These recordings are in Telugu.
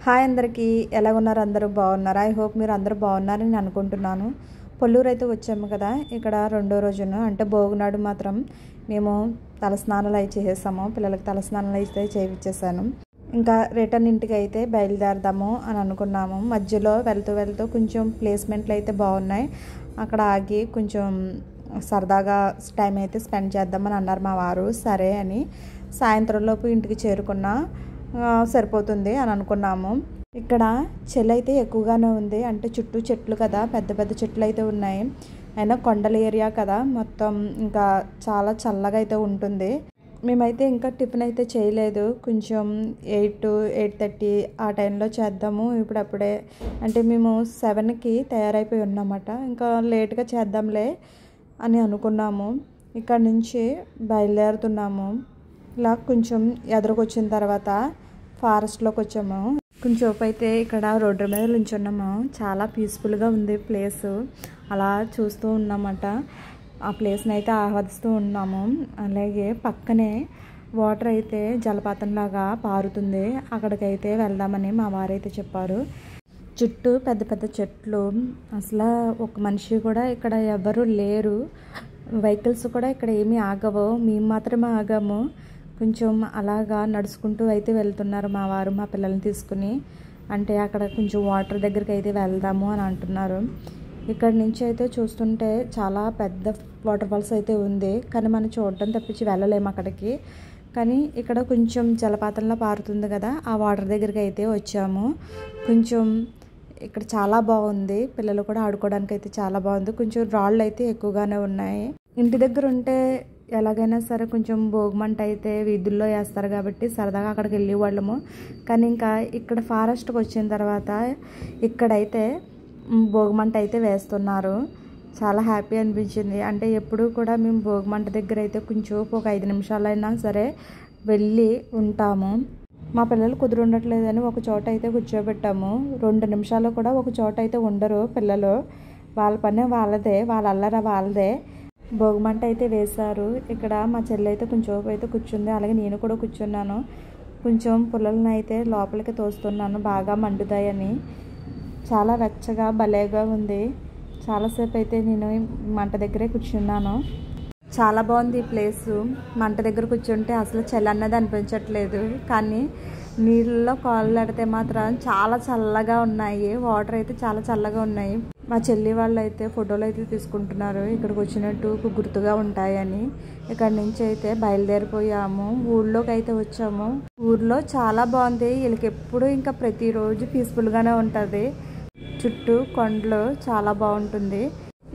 హాయ్ అందరికీ, ఎలా ఉన్నారు? అందరూ బాగున్నారా? ఐ హోప్ మీరు అందరూ బాగున్నారని నేను అనుకుంటున్నాను. పొల్లూరు అయితే వచ్చాము కదా, ఇక్కడ రెండో రోజున అంటే భోగినాడు మాత్రం మేము తలస్నానాలు అయితే చేసేసాము. పిల్లలకి తలస్నానాలు అయితే చేయించేసాను. ఇంకా రిటర్న్ ఇంటికి అయితే బయలుదేరదాము అని అనుకున్నాము. మధ్యలో వెళ్తూ కొంచెం ప్లేస్మెంట్లు అయితే బాగున్నాయి, అక్కడ ఆగి కొంచెం సరదాగా టైం అయితే స్పెండ్ చేద్దామని అన్నారు మా వారు. సరే అని సాయంత్రంలోపు ఇంటికి చేరుకున్నా సరిపోతుంది అని అనుకున్నాము. ఇక్కడ చలి అయితే ఎక్కువగానే ఉంది, అంటే చుట్టూ చెట్లు కదా, పెద్ద పెద్ద చెట్లు అయితే ఉన్నాయి. అయినా కొండల ఏరియా కదా మొత్తం, ఇంకా చాలా చల్లగా అయితే ఉంటుంది. మేమైతే ఇంకా టిఫిన్ అయితే చేయలేదు, కొంచెం 8 to 8:30 ఆ టైంలో చేద్దాము ఇప్పుడప్పుడే, అంటే మేము 7కి తయారైపోయి ఉన్నామట. ఇంకా లేట్గా చేద్దాంలే అని అనుకున్నాము. ఇక్కడ నుంచి బయలుదేరుతున్నాము. ఇలా కొంచెం ఎదురుకొచ్చిన తర్వాత ఫారెస్ట్లోకి వచ్చాము. కొంచెంసేపు అయితే ఇక్కడ రోడ్డు మీద నిల్చున్నాము. చాలా పీస్ఫుల్గా ఉంది ప్లేస్. అలా చూస్తూ ఉన్నామట, ఆ ప్లేస్ని అయితే ఆహ్వాదిస్తూ ఉన్నాము. అలాగే పక్కనే వాటర్ అయితే జలపాతంలాగా పారుతుంది, అక్కడికైతే వెళ్దామని మా వారైతే చెప్పారు. చుట్టూ పెద్ద పెద్ద చెట్లు, అసలు ఒక మనిషి కూడా ఇక్కడ ఎవరు లేరు. వెహికల్స్ కూడా ఇక్కడ ఏమీ ఆగవు, మేము మాత్రమే ఆగాము. కొంచెం అలాగా నడుచుకుంటూ అయితే వెళ్తున్నారు మా వారు మా పిల్లల్ని తీసుకుని. అంటే అక్కడ కొంచెం వాటర్ దగ్గరికి అయితే వెళ్దాము అని అంటున్నారు. ఇక్కడ నుంచి అయితే చూస్తుంటే చాలా పెద్ద వాటర్ ఫాల్స్ అయితే ఉంది, కానీ మనం చూడడం తప్పించి వెళ్ళలేము అక్కడికి. కానీ ఇక్కడ కొంచెం జలపాతంలో పారుతుంది కదా, ఆ వాటర్ దగ్గరికి అయితే వచ్చాము. కొంచెం ఇక్కడ చాలా బాగుంది, పిల్లలు కూడా ఆడుకోవడానికి అయితే చాలా బాగుంది. కొంచెం రాళ్ళు అయితే ఎక్కువగానే ఉన్నాయి. ఇంటి దగ్గర ఉంటే ఎలాగైనా సరే కొంచెం భోగిమంట అయితే వీధుల్లో వేస్తారు కాబట్టి సరదాగా అక్కడికి వెళ్ళే వాళ్ళము. కానీ ఇంకా ఇక్కడ ఫారెస్ట్కి వచ్చిన తర్వాత ఇక్కడైతే భోగిమంట అయితే వేస్తున్నారు. చాలా హ్యాపీ అనిపించింది. అంటే ఎప్పుడు కూడా మేము భోగిమంట దగ్గర అయితే కొంచెం ఒక 5 నిమిషాలైనా సరే వెళ్ళి ఉంటాము. మా పిల్లలు కుదురు ఉండట్లేదని ఒక చోట అయితే కూర్చోబెట్టాము. 2 నిమిషాలు కూడా ఒక చోట అయితే ఉండరు పిల్లలు, వాళ్ళ పని వాళ్ళదే, వాళ్ళ అల్లర వాళ్ళదే. భోగిమంట అయితే వేశారు. ఇక్కడ మా చెల్లి అయితే కొంచెం అయితే కూర్చుంది, అలాగే నేను కూడా కూర్చున్నాను. కొంచెం పుల్లలను అయితే లోపలికి తోస్తున్నాను బాగా మండుతాయని. చాలా వెచ్చగా భలేగా ఉంది. చాలాసేపు అయితే నేను మంట దగ్గరే కూర్చున్నాను. చాలా బాగుంది ఈ ప్లేసు. మంట దగ్గర కూర్చుంటే అసలు చలి అన్నది అనిపించట్లేదు, కానీ నీళ్ళలో కాళ్ళు పెడితే మాత్రం చాలా చల్లగా ఉన్నాయి. వాటర్ అయితే చాలా చల్లగా ఉన్నాయి. మా చెల్లి వాళ్ళు అయితే ఫోటోలు అయితే తీసుకుంటున్నారు, ఇక్కడికి వచ్చినట్టు గుర్తుగా ఉంటాయని. ఇక్కడ నుంచి అయితే బయలుదేరిపోయాము. ఊళ్ళోకి అయితే వచ్చాము. ఊర్లో చాలా బాగుంది. వీళ్ళకి ఎప్పుడు ఇంకా ప్రతిరోజు పీస్ఫుల్గానే ఉంటుంది. చుట్టూ కొండలు, చాలా బాగుంటుంది.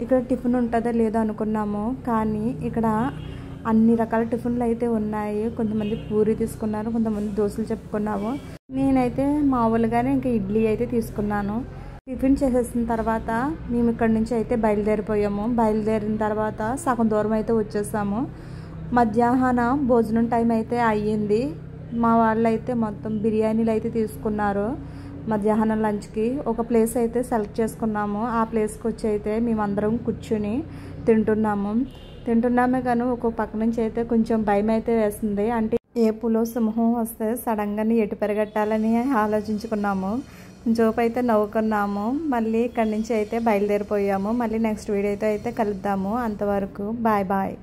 ఇక్కడ టిఫిన్ ఉంటుందో లేదో అనుకున్నాము, కానీ ఇక్కడ అన్ని రకాల టిఫిన్లు అయితే ఉన్నాయి. కొంతమంది పూరి తీసుకున్నారు, కొంతమంది దోశలు చెప్పుకున్నాము. నేనైతే మామూలుగానే ఇంకా ఇడ్లీ అయితే తీసుకున్నాను. టిఫిన్ చేసేసిన తర్వాత మేము ఇక్కడ నుంచి అయితే బయలుదేరిపోయాము. బయలుదేరిన తర్వాత సగం దూరం అయితే వచ్చేసాము. మధ్యాహ్నం భోజనం టైం అయితే అయ్యింది. మా వాళ్ళు అయితే మొత్తం బిర్యానీలు అయితే తీసుకున్నారు. మధ్యాహ్నం లంచ్కి ఒక ప్లేస్ అయితే సెలెక్ట్ చేసుకున్నాము. ఆ ప్లేస్కి వచ్చి అయితే మేమందరం కూర్చుని తింటున్నామే కానీ ఒక పక్క నుంచి అయితే కొంచెం భయం అయితే వేస్తుంది. అంటే ఏ పులో సింహం వస్తే సడన్గా ఎటు పరిగెట్టాలని ఆలోచించుకున్నాము. కొంచెంసేపు అయితే నవ్వుకున్నాము. మళ్ళీ ఇక్కడి నుంచి అయితే బయలుదేరిపోయాము. మళ్ళీ నెక్స్ట్ వీడియోతో అయితే కలుద్దాము. అంతవరకు బాయ్ బాయ్.